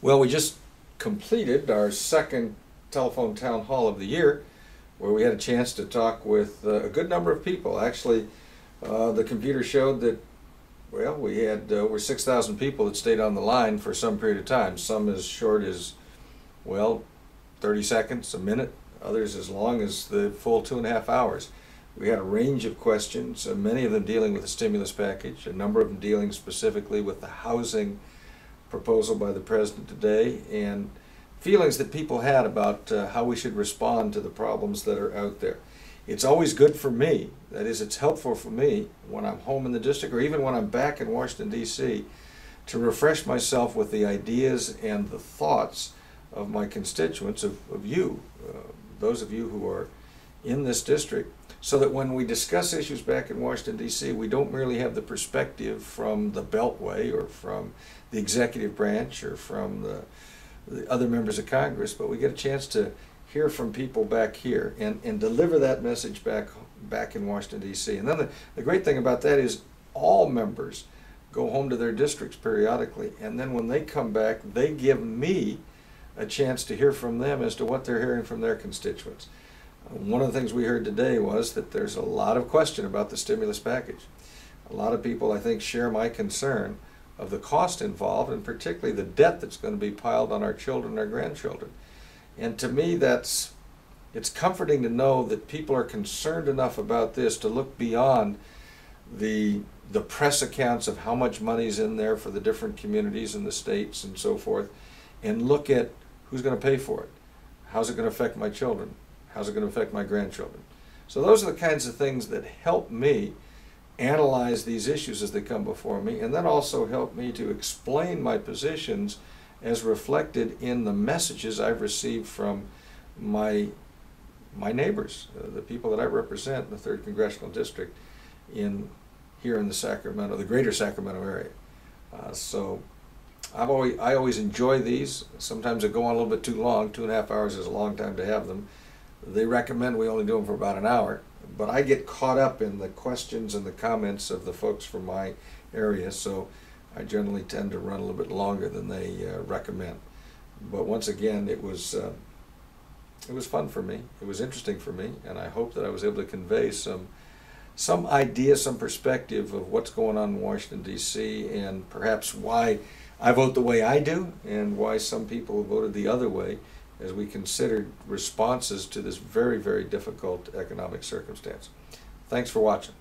Well, we just completed our second telephone town hall of the year, where we had a chance to talk with a good number of people. Actually, the computer showed that, well, we had over 6,000 people that stayed on the line for some period of time, some as short as, well, 30 seconds, a minute, others as long as the full 2.5 hours. We had a range of questions, many of them dealing with the stimulus package, a number of them dealing specifically with the housing proposal by the President today, and feelings that people had about how we should respond to the problems that are out there. It's always good for me, that is, it's helpful for me when I'm home in the district or even when I'm back in Washington, D.C., to refresh myself with the ideas and the thoughts of my constituents, of you, those of you who are in this district, so that when we discuss issues back in Washington, D.C., we don't merely have the perspective from the Beltway or from the executive branch or from the other members of Congress, but we get a chance to hear from people back here and deliver that message back in Washington, D.C. And then the great thing about that is all members go home to their districts periodically, and then when they come back, they give me a chance to hear from them as to what they're hearing from their constituents. One of the things we heard today was that there's a lot of question about the stimulus package. A lot of people, I think, share my concern of the cost involved, and particularly the debt that's going to be piled on our children and our grandchildren. And to me, it's comforting to know that people are concerned enough about this to look beyond the press accounts of how much money's in there for the different communities in the states and so forth, and look at who's going to pay for it. How's it going to affect my children? How's it going to affect my grandchildren? So those are the kinds of things that help me analyze these issues as they come before me, and then also help me to explain my positions as reflected in the messages I've received from my neighbors, the people that I represent in the 3rd Congressional District here in the greater Sacramento area. So I always enjoy these. Sometimes they go on a little bit too long. 2.5 hours is a long time to have them. They recommend we only do them for about an hour, but I get caught up in the questions and the comments of the folks from my area, so I generally tend to run a little bit longer than they recommend. But once again, it was fun for me. It was interesting for me, and I hope that I was able to convey some idea, some perspective of what's going on in Washington, D.C., and perhaps why I vote the way I do and why some people voted the other way as we considered responses to this very, very difficult economic circumstance. Thanks for watching.